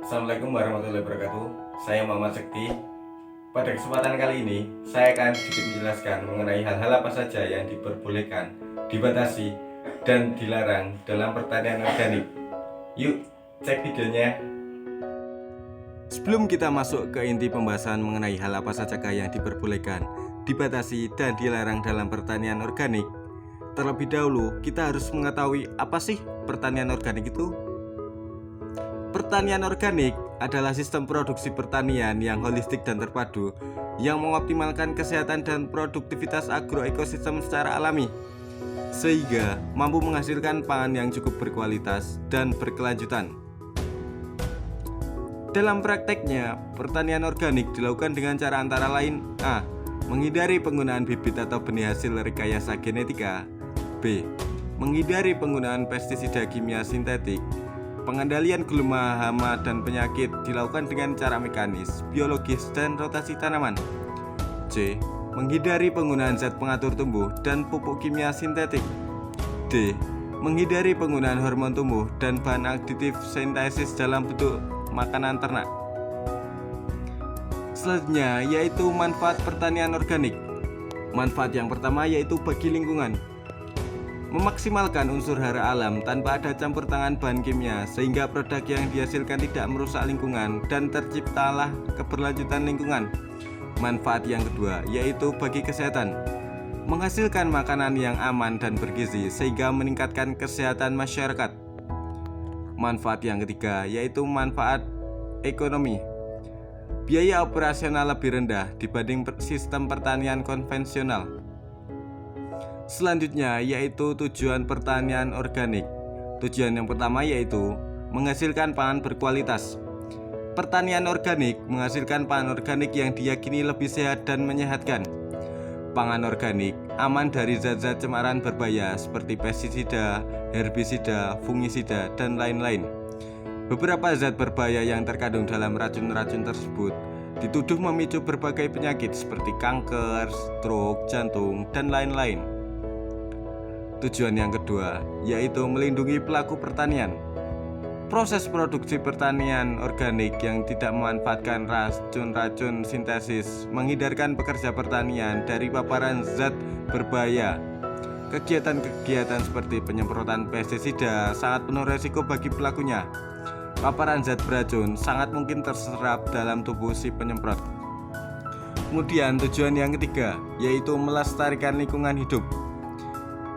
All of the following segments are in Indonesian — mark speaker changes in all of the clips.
Speaker 1: Assalamualaikum warahmatullahi wabarakatuh. Saya Muhammad Sekti. Pada kesempatan kali ini, saya akan sedikit menjelaskan mengenai hal-hal apa saja yang diperbolehkan, dibatasi, dan dilarang dalam pertanian organik. Yuk, cek videonya. Sebelum kita masuk ke inti pembahasan mengenai hal apa saja yang diperbolehkan, dibatasi, dan dilarang dalam pertanian organik, terlebih dahulu kita harus mengetahui apa sih pertanian organik itu. Pertanian organik adalah sistem produksi pertanian yang holistik dan terpadu yang mengoptimalkan kesehatan dan produktivitas agroekosistem secara alami sehingga mampu menghasilkan pangan yang cukup berkualitas dan berkelanjutan. Dalam prakteknya, pertanian organik dilakukan dengan cara antara lain A. Menghindari penggunaan bibit atau benih hasil rekayasa genetika. B. Menghindari penggunaan pestisida kimia sintetik. Pengendalian gulma, hama, dan penyakit dilakukan dengan cara mekanis, biologis, dan rotasi tanaman. C. Menghindari penggunaan zat pengatur tumbuh dan pupuk kimia sintetik. D. Menghindari penggunaan hormon tumbuh dan bahan aditif sintesis dalam bentuk makanan ternak. Selanjutnya yaitu manfaat pertanian organik. Manfaat yang pertama yaitu bagi lingkungan. Memaksimalkan unsur hara alam tanpa ada campur tangan bahan kimia sehingga produk yang dihasilkan tidak merusak lingkungan dan terciptalah keberlanjutan lingkungan. Manfaat yang kedua yaitu bagi kesehatan. Menghasilkan makanan yang aman dan bergizi sehingga meningkatkan kesehatan masyarakat. Manfaat yang ketiga yaitu manfaat ekonomi. Biaya operasional lebih rendah dibanding sistem pertanian konvensional. Selanjutnya yaitu tujuan pertanian organik. Tujuan yang pertama yaitu menghasilkan pangan berkualitas. Pertanian organik menghasilkan pangan organik yang diyakini lebih sehat dan menyehatkan. Pangan organik aman dari zat-zat cemaran berbahaya seperti pestisida, herbisida, fungisida, dan lain-lain. Beberapa zat berbahaya yang terkandung dalam racun-racun tersebut dituduh memicu berbagai penyakit seperti kanker, stroke, jantung, dan lain-lain. Tujuan yang kedua yaitu melindungi pelaku pertanian. Proses produksi pertanian organik yang tidak memanfaatkan racun-racun sintesis menghindarkan pekerja pertanian dari paparan zat berbahaya. Kegiatan-kegiatan seperti penyemprotan pestisida sangat penuh resiko bagi pelakunya. Paparan zat beracun sangat mungkin terserap dalam tubuh si penyemprot. Kemudian tujuan yang ketiga yaitu melestarikan lingkungan hidup.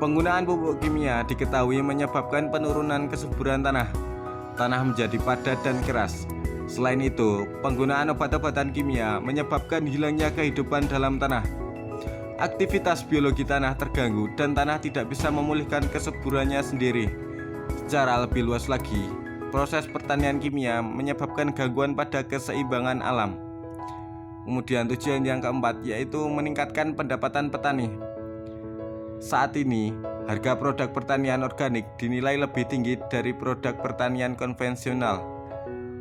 Speaker 1: Penggunaan pupuk kimia diketahui menyebabkan penurunan kesuburan tanah. Tanah menjadi padat dan keras. Selain itu, penggunaan obat-obatan kimia menyebabkan hilangnya kehidupan dalam tanah. Aktivitas biologi tanah terganggu dan tanah tidak bisa memulihkan kesuburannya sendiri. Secara lebih luas lagi, proses pertanian kimia menyebabkan gangguan pada keseimbangan alam. Kemudian tujuan yang keempat yaitu meningkatkan pendapatan petani. Saat ini, harga produk pertanian organik dinilai lebih tinggi dari produk pertanian konvensional.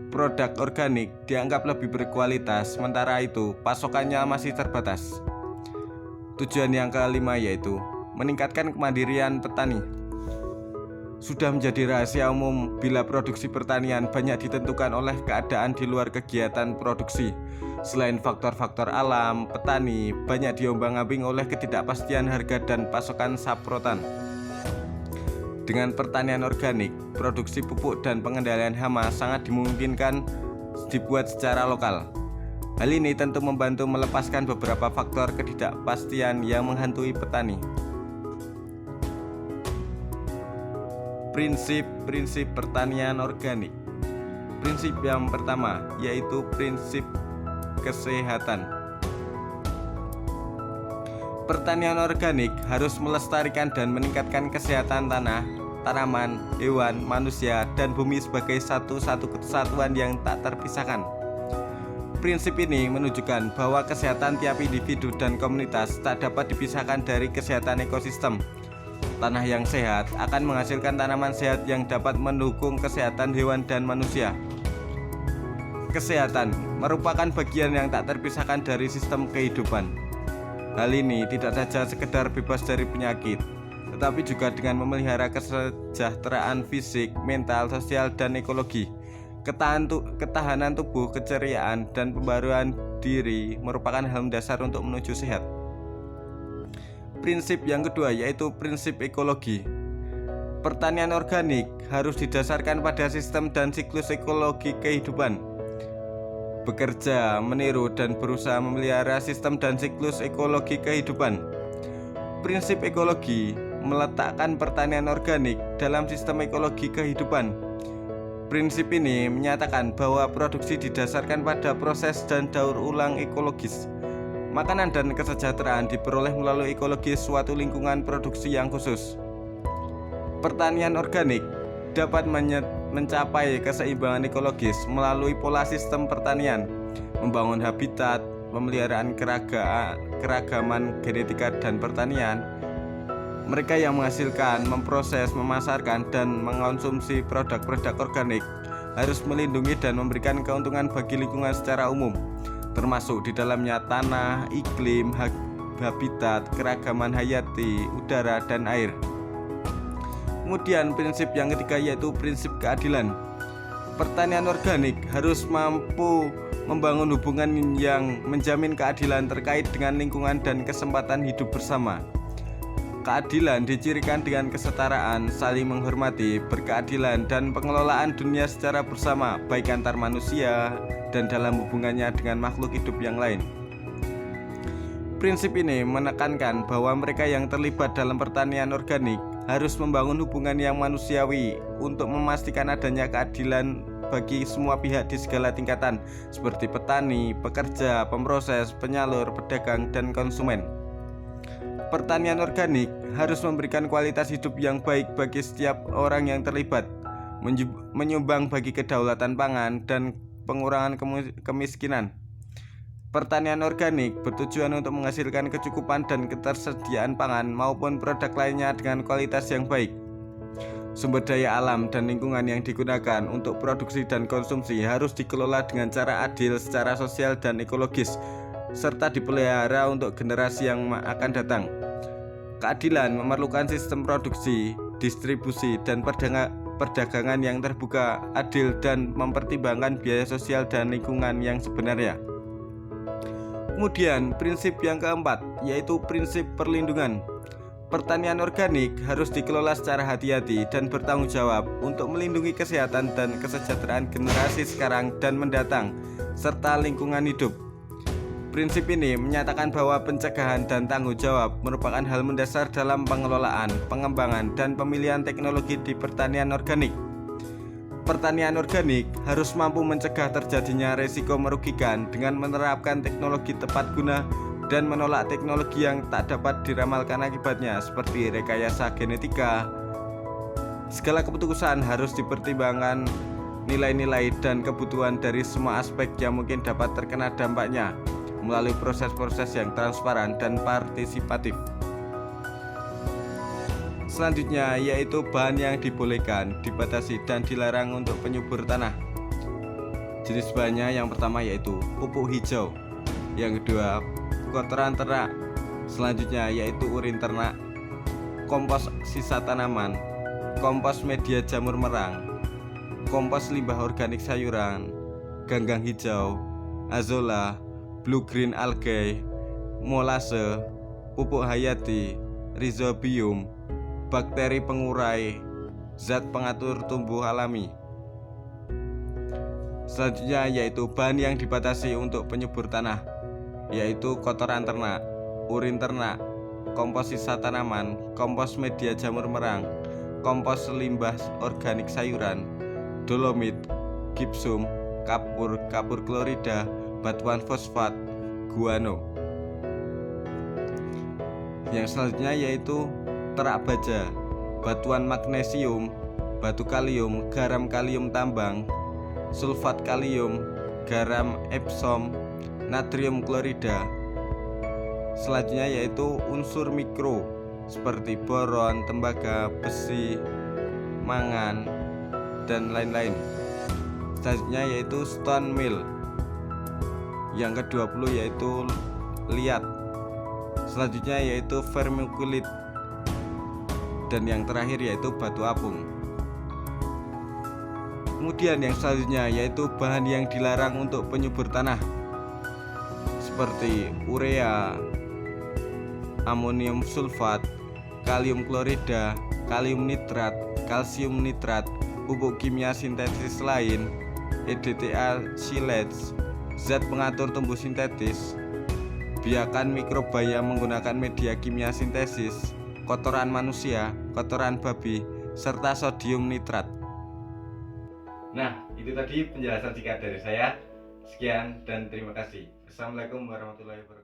Speaker 1: Produk organik dianggap lebih berkualitas, sementara itu pasokannya masih terbatas. Tujuan yang kelima yaitu meningkatkan kemandirian petani. Sudah menjadi rahasia umum bila produksi pertanian banyak ditentukan oleh keadaan di luar kegiatan produksi. Selain faktor-faktor alam, petani banyak diombang-ambing oleh ketidakpastian harga dan pasokan saprotan. Dengan pertanian organik, produksi pupuk dan pengendalian hama sangat dimungkinkan dibuat secara lokal. Hal ini tentu membantu melepaskan beberapa faktor ketidakpastian yang menghantui petani. Prinsip-prinsip pertanian organik. Prinsip yang pertama yaitu prinsip kesehatan. Pertanian organik harus melestarikan dan meningkatkan kesehatan tanah, tanaman, hewan, manusia, dan bumi sebagai satu kesatuan yang tak terpisahkan. Prinsip ini menunjukkan bahwa kesehatan tiap individu dan komunitas tak dapat dipisahkan dari kesehatan ekosistem. Tanah yang sehat akan menghasilkan tanaman sehat yang dapat mendukung kesehatan hewan dan manusia. Kesehatan merupakan bagian yang tak terpisahkan dari sistem kehidupan. Hal ini tidak saja sekedar bebas dari penyakit, tetapi juga dengan memelihara kesejahteraan fisik, mental, sosial, dan ekologi. Ketahanan tubuh, keceriaan, dan pembaruan diri merupakan hal dasar untuk menuju sehat. Prinsip yang kedua yaitu prinsip ekologi. Pertanian organik harus didasarkan pada sistem dan siklus ekologi kehidupan. Bekerja, meniru, dan berusaha memelihara sistem dan siklus ekologi kehidupan. Prinsip ekologi meletakkan pertanian organik dalam sistem ekologi kehidupan. Prinsip ini menyatakan bahwa produksi didasarkan pada proses dan daur ulang ekologis. Makanan dan kesejahteraan diperoleh melalui ekologi suatu lingkungan produksi yang khusus. Pertanian organik dapat mencapai keseimbangan ekologis melalui pola sistem pertanian, membangun habitat, pemeliharaan keragaman genetika dan pertanian. Mereka yang menghasilkan, memproses, memasarkan, dan mengonsumsi produk-produk organik harus melindungi dan memberikan keuntungan bagi lingkungan secara umum, termasuk di dalamnya tanah, iklim, habitat, keragaman hayati, udara, dan air. Kemudian prinsip yang ketiga yaitu prinsip keadilan. Pertanian organik harus mampu membangun hubungan yang menjamin keadilan terkait dengan lingkungan dan kesempatan hidup bersama. Keadilan dicirikan dengan kesetaraan, saling menghormati, berkeadilan, dan pengelolaan dunia secara bersama, baik antar manusia dan dalam hubungannya dengan makhluk hidup yang lain. Prinsip ini menekankan bahwa mereka yang terlibat dalam pertanian organik harus membangun hubungan yang manusiawi untuk memastikan adanya keadilan bagi semua pihak di segala tingkatan, seperti petani, pekerja, pemproses, penyalur, pedagang, dan konsumen. Pertanian organik harus memberikan kualitas hidup yang baik bagi setiap orang yang terlibat, menyumbang bagi kedaulatan pangan dan pengurangan kemiskinan. Pertanian organik bertujuan untuk menghasilkan kecukupan dan ketersediaan pangan maupun produk lainnya dengan kualitas yang baik. Sumber daya alam dan lingkungan yang digunakan untuk produksi dan konsumsi harus dikelola dengan cara adil secara sosial dan ekologis, serta dipelihara untuk generasi yang akan datang. Keadilan memerlukan sistem produksi, distribusi, dan perdagangan yang terbuka, adil, dan mempertimbangkan biaya sosial dan lingkungan yang sebenarnya. Kemudian prinsip yang keempat yaitu prinsip perlindungan. Pertanian organik harus dikelola secara hati-hati dan bertanggung jawab untuk melindungi kesehatan dan kesejahteraan generasi sekarang dan mendatang, serta lingkungan hidup. Prinsip ini menyatakan bahwa pencegahan dan tanggung jawab merupakan hal mendasar dalam pengelolaan, pengembangan, dan pemilihan teknologi di pertanian organik. Pertanian organik harus mampu mencegah terjadinya risiko merugikan dengan menerapkan teknologi tepat guna dan menolak teknologi yang tak dapat diramalkan akibatnya, seperti rekayasa genetika. Segala keputusan harus dipertimbangkan nilai-nilai dan kebutuhan dari semua aspek yang mungkin dapat terkena dampaknya melalui proses-proses yang transparan dan partisipatif. Selanjutnya yaitu bahan yang dibolehkan, dibatasi, dan dilarang untuk penyubur tanah. Jenis bahannya yang pertama yaitu pupuk hijau, yang kedua kotoran ternak, selanjutnya yaitu urin ternak, kompos sisa tanaman, kompos media jamur merang, kompos limbah organik sayuran, ganggang hijau, azolla, blue green algae, molase, pupuk hayati, rhizobium, bakteri pengurai, zat pengatur tumbuh alami. Selanjutnya yaitu bahan yang dibatasi untuk penyubur tanah, yaitu kotoran ternak, urin ternak, kompos sisa tanaman, kompos media jamur merang, kompos limbah organik sayuran, dolomit, gipsum, kapur klorida, batuan fosfat, guano. Yang selanjutnya yaitu terak baja, batuan magnesium, batu kalium, garam kalium tambang, sulfat kalium, garam Epsom, natrium klorida. Selanjutnya yaitu unsur mikro seperti boron, tembaga, besi, mangan, dan lain-lain. Selanjutnya yaitu stone meal. Yang ke-20 yaitu liat. Selanjutnya yaitu vermiculit. Dan yang terakhir yaitu batu apung. Kemudian yang selanjutnya yaitu bahan yang dilarang untuk penyubur tanah seperti urea, amonium sulfat, kalium klorida, kalium nitrat, kalsium nitrat, pupuk kimia sintetis lain, EDTA, silage, zat pengatur tumbuh sintetis, biakan mikrobaya menggunakan media kimia sintesis, kotoran manusia, kotoran babi, serta sodium nitrat. Nah, itu tadi penjelasan singkat dari saya. Sekian dan terima kasih. Assalamualaikum warahmatullahi wabarakatuh.